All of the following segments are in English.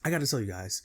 I gotta tell you guys,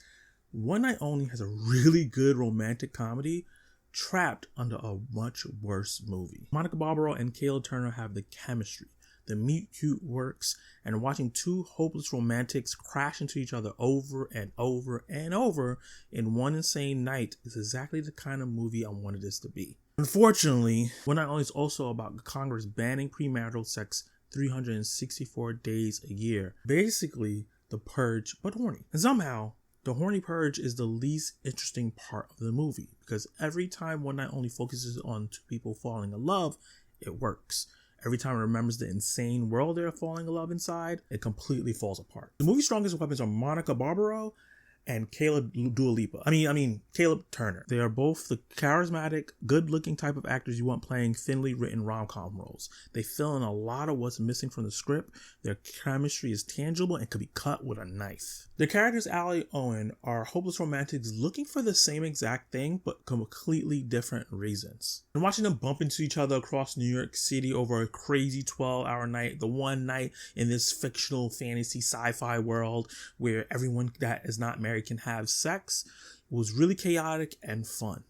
One Night Only has a really good romantic comedy trapped under a much worse movie. Monica Barbaro and Callum Turner have the chemistry. The meet cute works, and watching two hopeless romantics crash into each other over and over and over in one insane night is exactly the kind of movie I wanted this to be. Unfortunately, One Night Only is also about Congress banning premarital sex 364 days a year. Basically, the Purge, but horny. And somehow, the horny Purge is the least interesting part of the movie, because every time One Night Only focuses on two people falling in love, it works. Every time it remembers the insane world they're falling in love inside, it completely falls apart. The movie's strongest weapons are Monica Barbaro and Caleb Turner. They are both the charismatic, good-looking type of actors you want playing thinly written rom-com roles. They fill in a lot of what's missing from the script. Their chemistry is tangible and could be cut with a knife. The characters Allie and Owen are hopeless romantics looking for the same exact thing, but completely different reasons. And watching them bump into each other across New York City over a crazy 12-hour night, the one night in this fictional fantasy sci-fi world where everyone that is not married can have sex, was really chaotic and fun.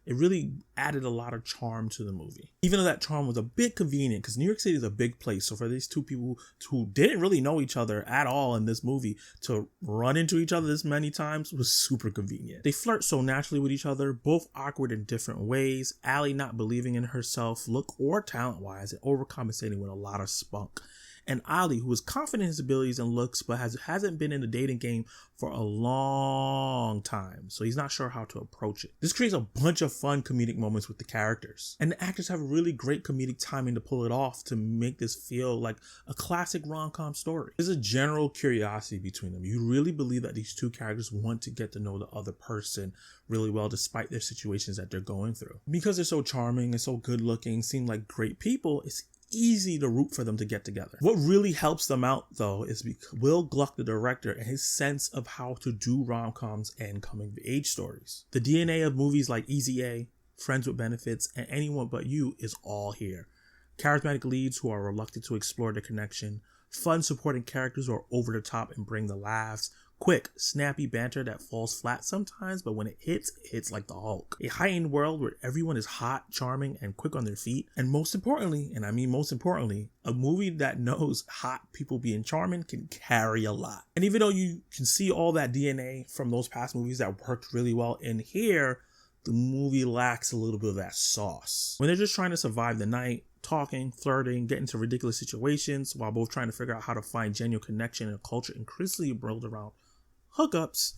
It really added a lot of charm to the movie. Even though that charm was a bit convenient, because New York City is a big place, so for these two people who didn't really know each other at all in this movie to run into each other this many times was super convenient. They flirt so naturally with each other, both awkward in different ways. Allie not believing in herself, look or talent-wise, and overcompensating with a lot of spunk. And Ali, who is confident in his abilities and looks, but hasn't been in the dating game for a long time, so he's not sure how to approach it. This creates a bunch of fun comedic moments with the characters. And the actors have really great comedic timing to pull it off to make this feel like a classic rom-com story. There's a general curiosity between them. You really believe that these two characters want to get to know the other person really well despite their situations that they're going through. Because they're so charming and so good looking, seem like great people, it's easy to root for them to get together. What really helps them out though is Will Gluck, the director, and his sense of how to do rom-coms and coming of age stories. The DNA of movies like Easy A, Friends with Benefits, and Anyone But You is all here. Charismatic leads who are reluctant to explore the connection, fun supporting characters who are over the top and bring the laughs, quick, snappy banter that falls flat sometimes, but when it hits like the Hulk. A heightened world where everyone is hot, charming, and quick on their feet. And most importantly, and I mean most importantly, a movie that knows hot people being charming can carry a lot. And even though you can see all that DNA from those past movies that worked really well in here, the movie lacks a little bit of that sauce. When they're just trying to survive the night, talking, flirting, get into ridiculous situations, while both trying to figure out how to find genuine connection in a culture increasingly built around hookups,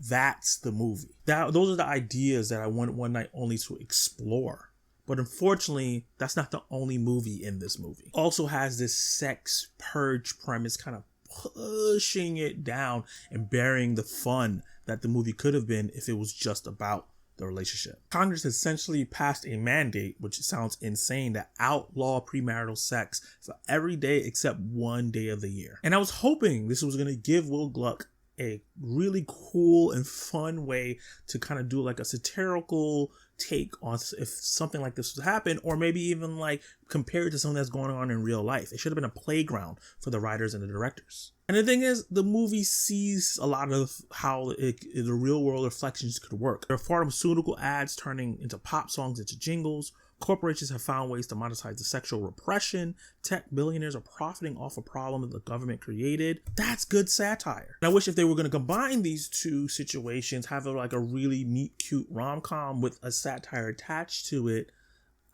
that's the movie. Those are the ideas that I want One Night Only to explore. But unfortunately, that's not the only movie in this movie. It also has this sex purge premise kind of pushing it down and burying the fun that the movie could have been if it was just about the relationship. Congress essentially passed a mandate, which sounds insane, to outlaw premarital sex for every day except one day of the year. And I was hoping this was going to give Will Gluck a really cool and fun way to kind of do like a satirical take on if something like this would happen, or maybe even like compare it to something that's going on in real life. It should have been a playground for the writers and the directors. And the thing is, the movie sees a lot of how the real world reflections could work. There are pharmaceutical ads turning into pop songs into jingles. Corporations have found ways to monetize the sexual repression. Tech billionaires are profiting off a problem that the government created. That's good satire. And I wish if they were going to combine these two situations, have like a really meet cute rom-com with a satire attached to it,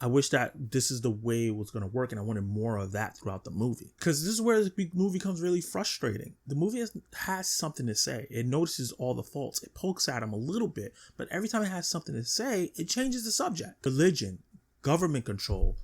I wish that this is the way it was going to work, and I wanted more of that throughout the movie. Because this is where the movie becomes really frustrating. The movie has something to say. It notices all the faults. It pokes at them a little bit, but every time it has something to say, it changes the subject. Religion, government control,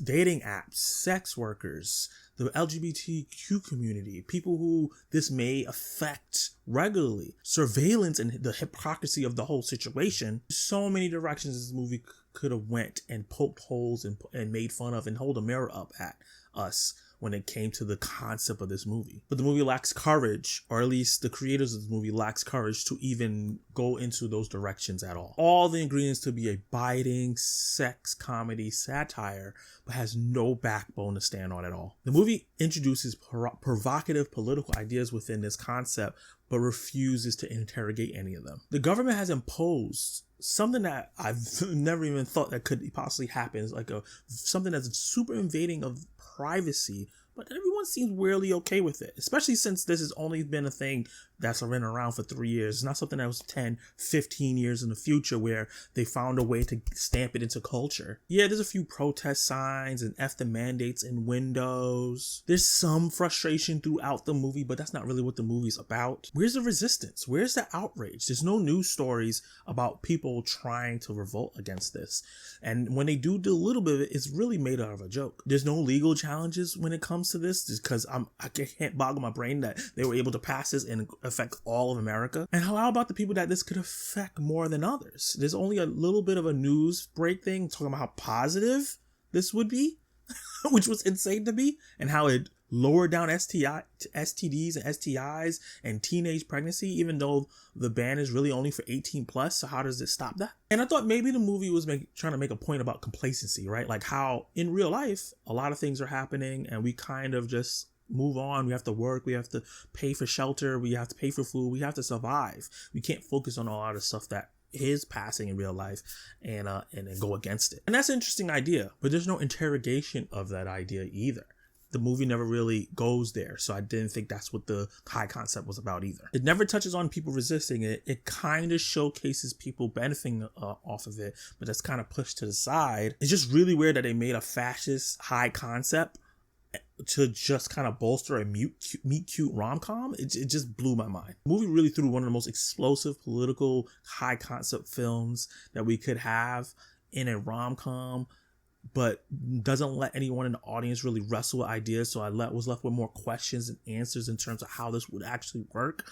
dating apps, sex workers, the LGBTQ community, people who this may affect regularly, surveillance and the hypocrisy of the whole situation. So many directions this movie could have went and poked holes and made fun of and hold a mirror up at us when it came to the concept of this movie. But the movie lacks courage, or at least the creators of the movie lacks courage to even go into those directions at all. All the ingredients to be a biting sex comedy satire, but has no backbone to stand on at all. The movie introduces provocative political ideas within this concept, but refuses to interrogate any of them. The government has imposed something that I've never even thought that could possibly happen. It's like something that's super invading of privacy, but everyone seems weirdly okay with it, especially since this has only been a thing that's been around for 3 years. It's not something that was 10, 15 years in the future where they found a way to stamp it into culture. Yeah, there's a few protest signs and F the mandates in windows. There's some frustration throughout the movie, but that's not really what the movie's about. Where's the resistance? Where's the outrage? There's no news stories about people trying to revolt against this. And when they do a little bit of it, it's really made out of a joke. There's no legal challenges when it comes to this, just because I can't boggle my brain that they were able to pass this and affect all of America. And how about the people that this could affect more than others? There's only a little bit of a news break thing talking about how positive this would be, which was insane to me, and how it lowered down STDs and STIs and teenage pregnancy, even though the ban is really only for 18 plus. So how does it stop that? And I thought maybe the movie was trying to make a point about complacency, right? Like how in real life, a lot of things are happening and we kind of just move on. We have to work. We have to pay for shelter. We have to pay for food. We have to survive. We can't focus on a lot of stuff that is passing in real life and then go against it. And that's an interesting idea, but there's no interrogation of that idea either. The movie never really goes there, so I didn't think that's what the high concept was about either. It never touches on people resisting it. It kind of showcases people benefiting off of it, but that's kind of pushed to the side. It's just really weird that they made a fascist high concept to just kind of bolster a meet-cute rom-com. It just blew my mind. The movie really threw one of the most explosive political high concept films that we could have in a rom-com, but doesn't let anyone in the audience really wrestle with ideas. So I was left with more questions and answers in terms of how this would actually work.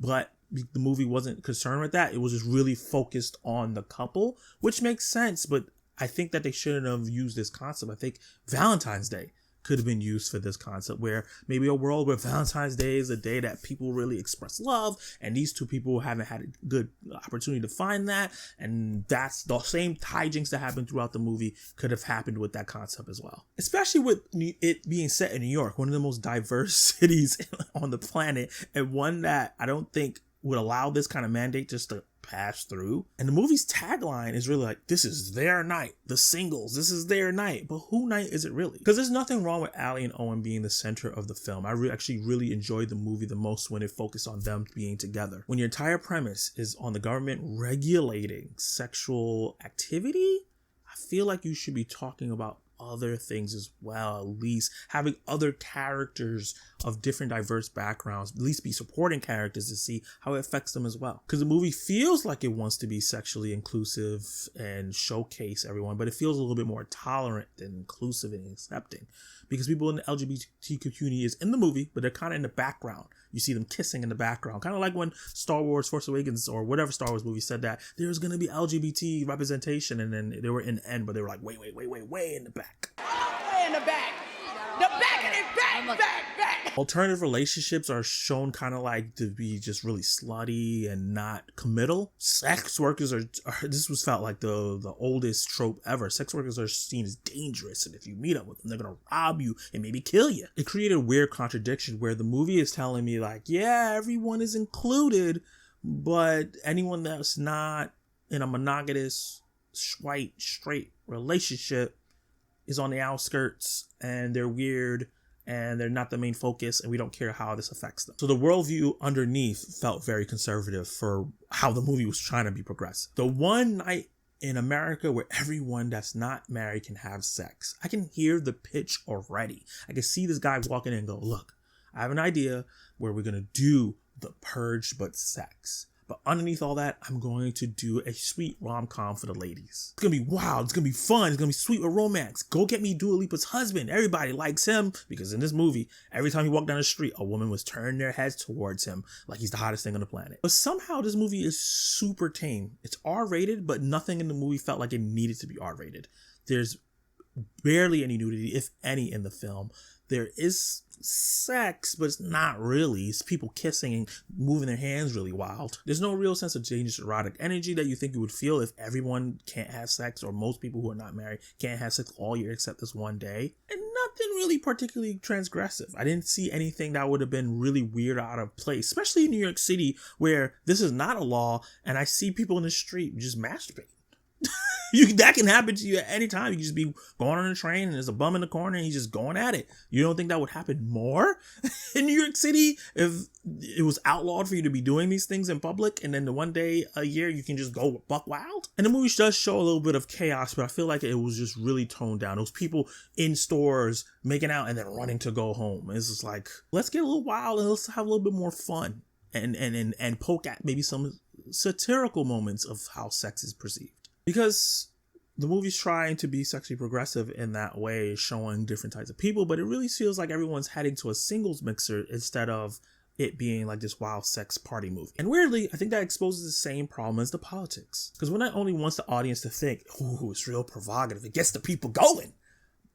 But the movie wasn't concerned with that. It was just really focused on the couple, which makes sense. But I think that they shouldn't have used this concept. I think Valentine's Day could have been used for this concept, where maybe a world where Valentine's Day is a day that people really express love, and these two people haven't had a good opportunity to find that, and that's the same hijinks that happened throughout the movie could have happened with that concept as well. Especially with it being set in New York, one of the most diverse cities on the planet, and one that I don't think would allow this kind of mandate just to pass through. And the movie's tagline is really like, this is their night, the singles, this is their night. But who night is it really? Because there's nothing wrong with Allie and Owen being the center of the film. I actually really enjoyed the movie the most when it focused on them being together. When your entire premise is on the government regulating sexual activity, I feel like you should be talking about other things as well, at least having other characters of different diverse backgrounds, at least be supporting characters to see how it affects them as well. Because the movie feels like it wants to be sexually inclusive and showcase everyone, but it feels a little bit more tolerant than inclusive and accepting, because people in the LGBTQ community is in the movie, but they're kind of in the background. You see them kissing in the background, kind of like when Star Wars Force Awakens or whatever Star Wars movie said that there's going to be LGBT representation, and then they were in the end, but they were like way in the back. Way in the back. The back and the back. Alternative relationships are shown kind of like to be just really slutty and not committal. Sex workers are this was felt like the oldest trope ever. Sex workers are seen as dangerous, and if you meet up with them, they're gonna rob you and maybe kill you. It created a weird contradiction where the movie is telling me like, yeah, everyone is included, but anyone that's not in a monogamous white straight relationship is on the outskirts, and they're weird, and they're not the main focus, and we don't care how this affects them. So the worldview underneath felt very conservative for how the movie was trying to be progressive. The one night in America where everyone that's not married can have sex. I can hear the pitch already. I can see this guy walking in and go, look, I have an idea where we're going to do the Purge but sex. But underneath all that, I'm going to do a sweet rom-com for the ladies. It's going to be wild. It's going to be fun. It's going to be sweet with romance. Go get me Dua Lipa's husband. Everybody likes him because in this movie, every time he walked down the street, a woman was turning their heads towards him like he's the hottest thing on the planet. But somehow this movie is super tame. It's R-rated, but nothing in the movie felt like it needed to be R-rated. There's barely any nudity, if any, in the film. there is sex, but it's not really. It's people kissing and moving their hands really wild. There's no real sense of dangerous erotic energy that you think you would feel if everyone can't have sex, or most people who are not married can't have sex all year except this one day. And nothing really particularly transgressive. I didn't see anything that would have been really weird or out of place, especially in New York City where this is not a law and I see people in the street just masturbate. That can happen to you at any time. You can just be going on a train and there's a bum in the corner and he's just going at it. You don't think that would happen more in New York City if it was outlawed for you to be doing these things in public, and then the one day a year you can just go buck wild? And the movie does show a little bit of chaos, but I feel like it was just really toned down. Those people in stores making out and then running to go home. It's just like, let's get a little wild and let's have a little bit more fun and poke at maybe some satirical moments of how sex is perceived. Because the movie's trying to be sexually progressive in that way, showing different types of people, but it really feels like everyone's heading to a singles mixer instead of it being like this wild sex party movie. And weirdly, I think that exposes the same problem as the politics. Because one not only wants the audience to think, ooh, it's real provocative, it gets the people going,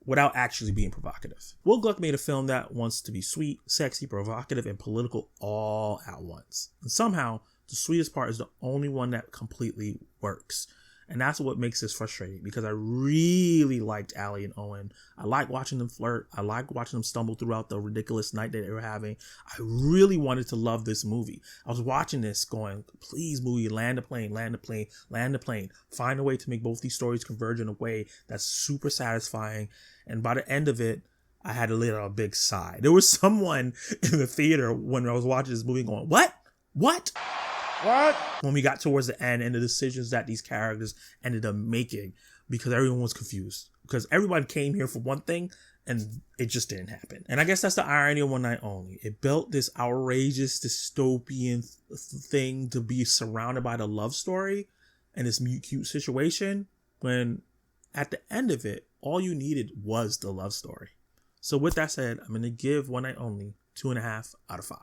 without actually being provocative. Will Gluck made a film that wants to be sweet, sexy, provocative, and political all at once. And somehow, the sweetest part is the only one that completely works. And that's what makes this frustrating, because I really liked Allie and Owen. I like watching them flirt. I like watching them stumble throughout the ridiculous night that they were having. I really wanted to love this movie. I was watching this going, please movie, land a plane, land a plane, land a plane. Find a way to make both these stories converge in a way that's super satisfying. And by the end of it, I had to let out a big sigh. There was someone in the theater when I was watching this movie going, what? What? When we got towards the end and the decisions that these characters ended up making, because everyone was confused. Because everybody came here for one thing and it just didn't happen. And I guess that's the irony of One Night Only. It built this outrageous dystopian thing to be surrounded by the love story and this cute situation, when at the end of it, all you needed was the love story. So with that said, I'm going to give One Night Only 2.5 out of 5.